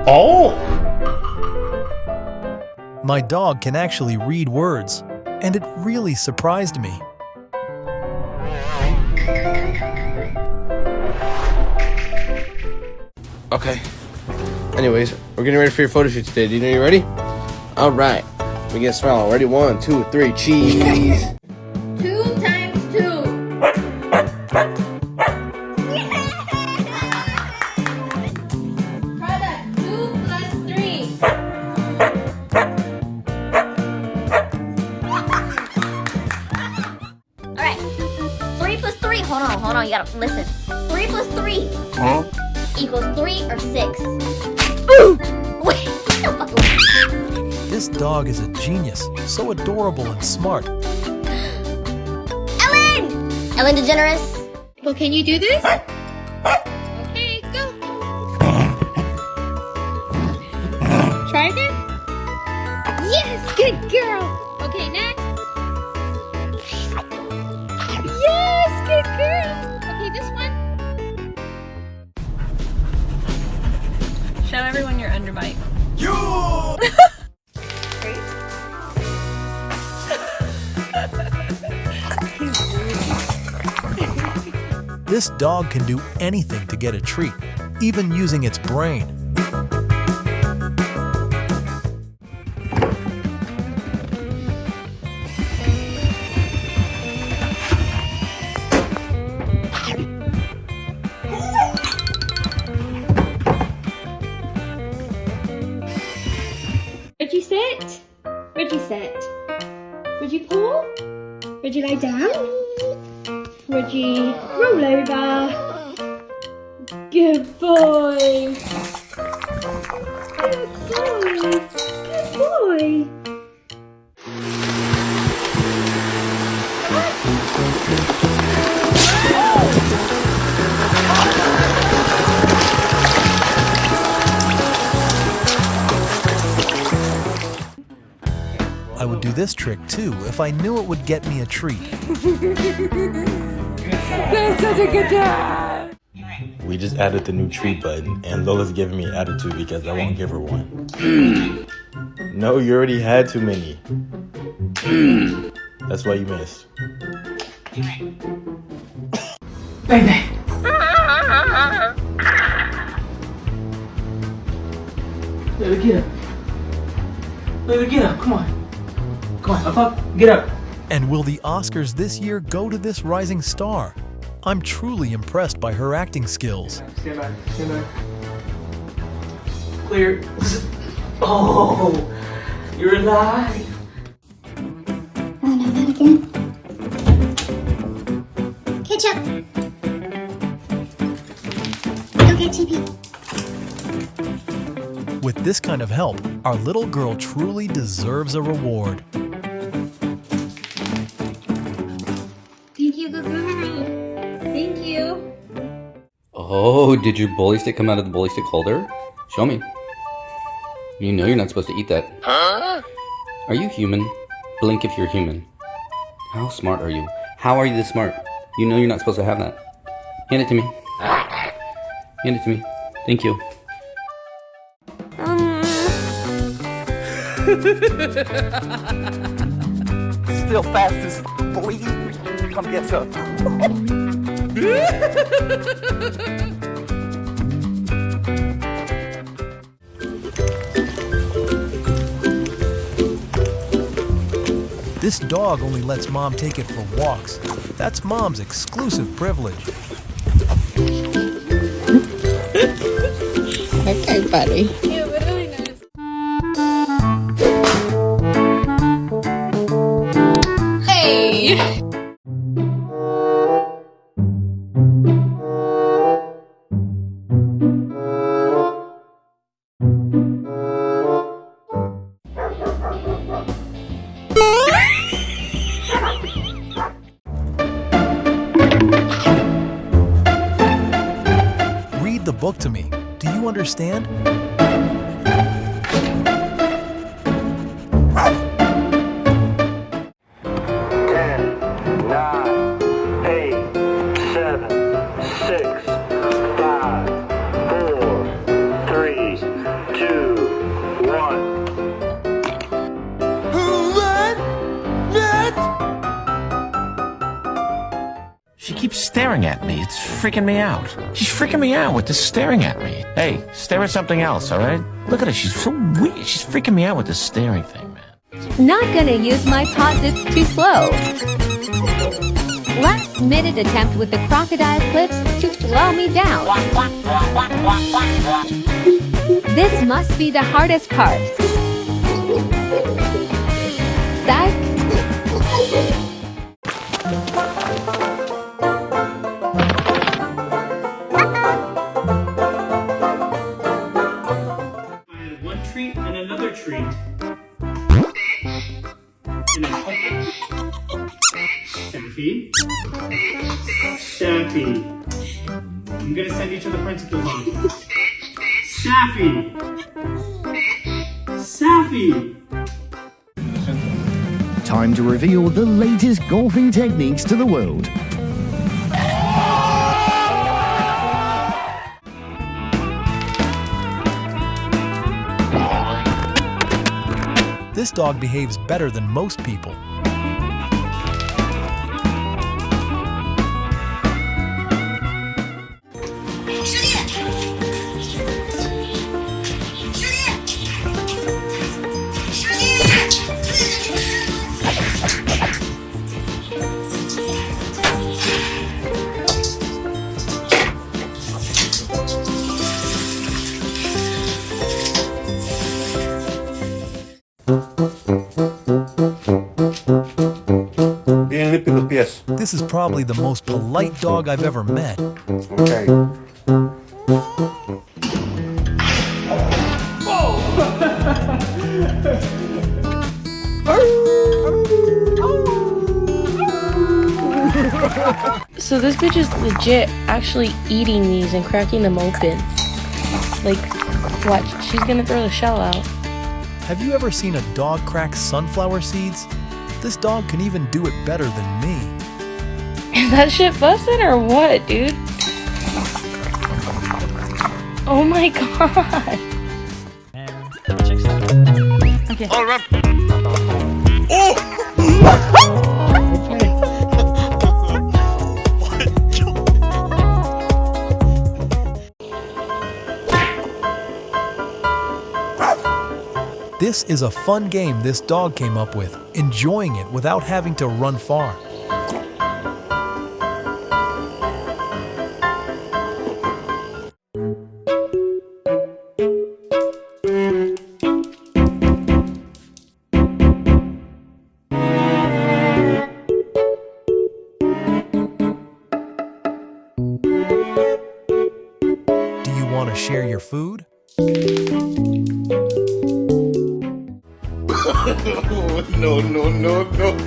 Oh! My dog can actually read words, and it really surprised me. Okay. Anyways, we're getting ready for your photo shoot today. Do you know you're ready? Alright. We get a smile. Ready? 1, 2, 3, cheese! 2 times 2. Product 2 plus 3. Alright. 3 plus 3. Hold on. You gotta listen. 3 plus 3 equals 3 or 6. Wait. This dog is a genius, so adorable and smart. Ellen DeGeneres. Well, can you do this? Okay, go. Try again. Yes, good girl. Okay, next. Yes, good girl. Okay, this one. Show everyone your underbite. This dog can do anything to get a treat, even using its brain. Reggie sit. Reggie sit. Reggie paw. Reggie lie down. Reggie roll over. Good boy. Good boy. Good boy. I would do this trick too if I knew it would get me a treat. That's such a good dad! We just added the new treat button, and Lola's giving me attitude because I won't give her one. No, you already had too many. That's why you missed. Baby. Baby, get up. Baby, get up. Come on. Come on, up, get up. And will the Oscars this year go to this rising star? I'm truly impressed by her acting skills. Stand back, stand back. Clear. Oh, you're alive. Oh no, not again. Ketchup. Go get TP. With this kind of help, our little girl truly deserves a reward. Thank you, good girl. Thank you. Oh, did your bully stick come out of the bully stick holder? Show me. You know you're not supposed to eat that. Huh? Are you human? Blink if you're human. How smart are you? How are you this smart? You know you're not supposed to have that. Hand it to me. Hand it to me. Thank you. Still fast as boy. Come get some. This dog only lets Mom take it for walks. That's Mom's exclusive privilege. Okay, buddy. You literally noticed. Hey! Read the book to me. Do you understand? 7, 6, 5, 4, 3, staring at me. It's freaking me out. She's freaking me out with this staring at me. Hey, stare at something else, all right? Look at her. She's so weird. She's freaking me out with this staring thing, man. Not gonna use my paws, it's too slow. Last minute attempt with the crocodile clips to slow me down. This must be the hardest part. Psych. One treat and another treat. And then Shampy. Shampy. I'm gonna send you to the principal's office. Saffy. Saffy. Time to reveal the latest golfing techniques to the world. This dog behaves better than most people. This is probably the most polite dog I've ever met. Okay. So this bitch is legit actually eating these and cracking them open. Like, watch, she's gonna throw the shell out. Have you ever seen a dog crack sunflower seeds? This dog can even do it better than me. Is that shit busted or what, dude? Oh my god. Okay. All right. This is a fun game this dog came up with, enjoying it without having to run far. Do you want to share your food? No, no, no, no.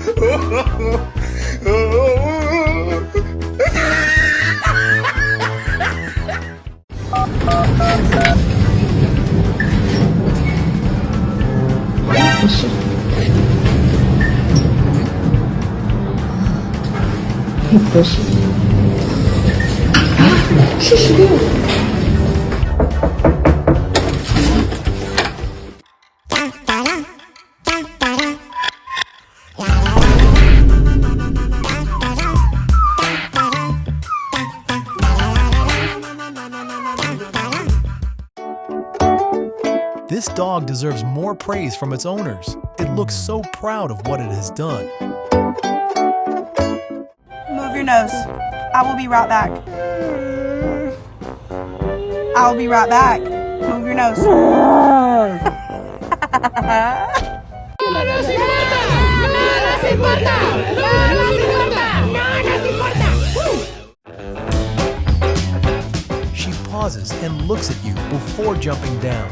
This dog deserves more praise from its owners. It looks so proud of what it has done. Move your nose. I will be right back. I will be right back. Move your nose. She pauses and looks at you before jumping down.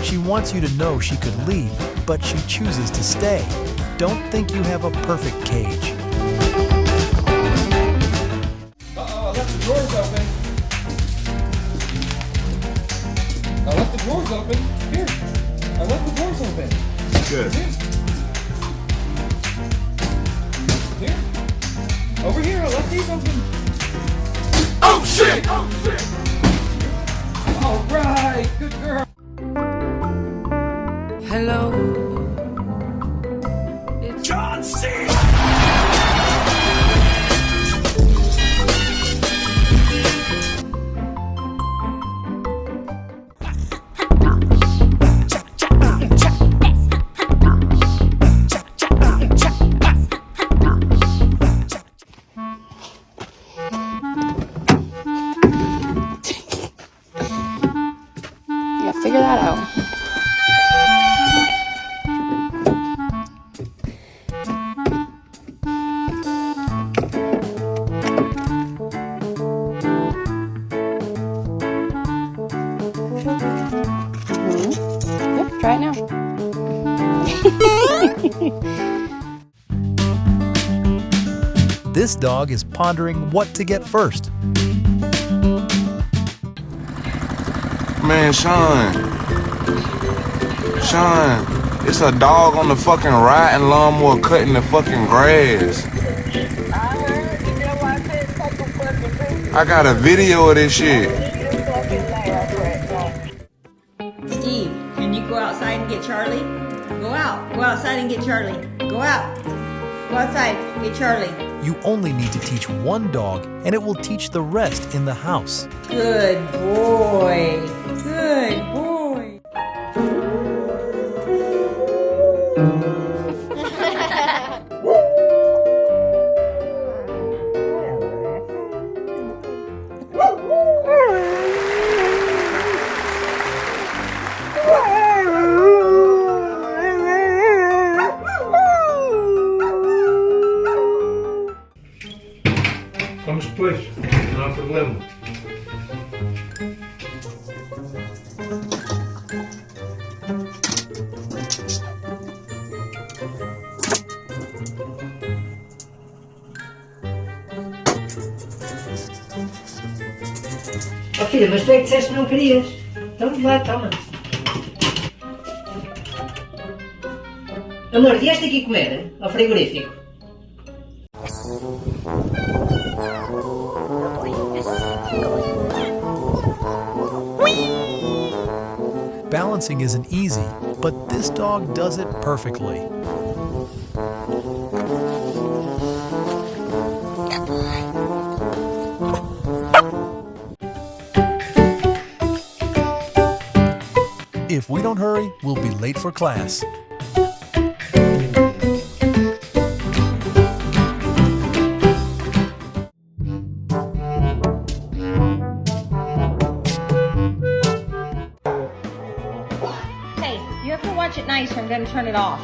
She wants you to know she could leave, but she chooses to stay. Don't think you have a perfect cage. Uh-oh, I left the drawers open. I left the drawers open. Here. I left the drawers open. Good. Here. Over here, I left these open. Oh shit! Oh shit! All right, good girl. Hello. John C. figure that out. Yep, try it now. This dog is pondering what to get first. Man, Sean, it's a dog on the fucking riding lawnmower cutting the fucking grass. I got a video of this shit. Steve, can you go outside and get Charlie? Go out. Go outside and get Charlie. Go out. Go outside. Get Charlie. You only need to teach one dog, and it will teach the rest in the house. Good boy. Good boy. Vamos depois, não há problema. Oh filha, mas tu é que disseste que não querias. Então vá, toma. Amor, vieste aqui comer ao frigorífico? Balancing isn't easy, but this dog does it perfectly. If we don't hurry, we'll be late for class. Hey, you have to watch it nice or I'm going to turn it off.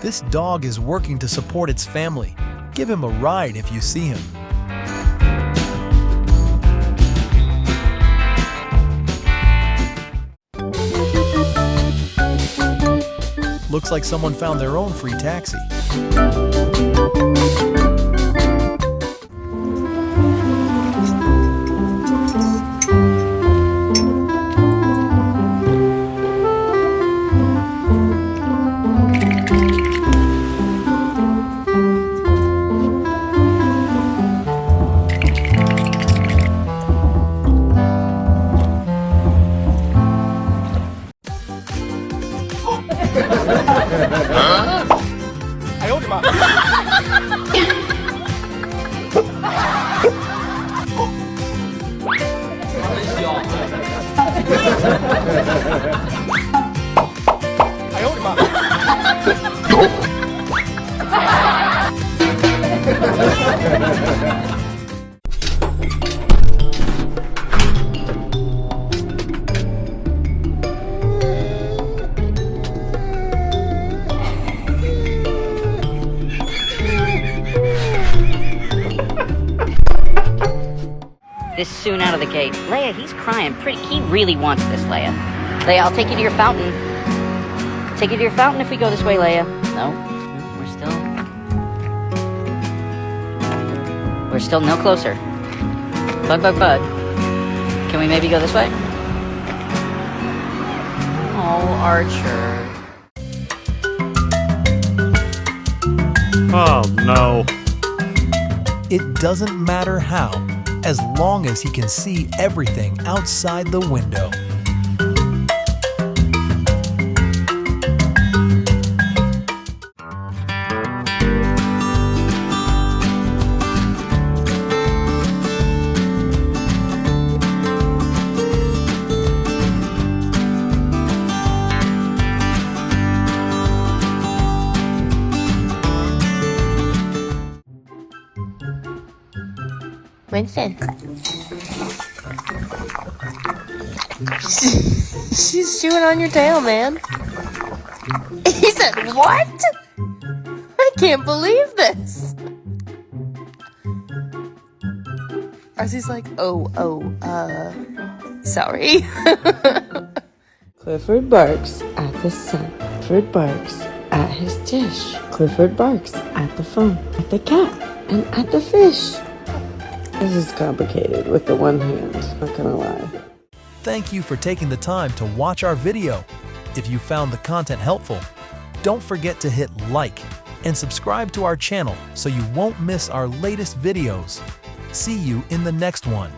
This dog is working to support its family. Give him a ride if you see him. Looks like someone found their own free taxi. This soon out of the gate. Leia, he's crying pretty. He really wants this, Leia. Leia, I'll take you to your fountain. Take you to your fountain if we go this way, Leia. No, we're still no closer. Bud. Can we maybe go this way? Oh, Archer. Oh no. It doesn't matter how, as long as he can see everything outside the window. Winston. She's chewing on your tail, man. He said, what? I can't believe this. Arcee's like, sorry. Clifford barks at the sun. Clifford barks at his dish. Clifford barks at the phone, at the cat, and at the fish. This is complicated with the one hand, not gonna lie. Thank you for taking the time to watch our video. If you found the content helpful, don't forget to hit like and subscribe to our channel so you won't miss our latest videos. See you in the next one.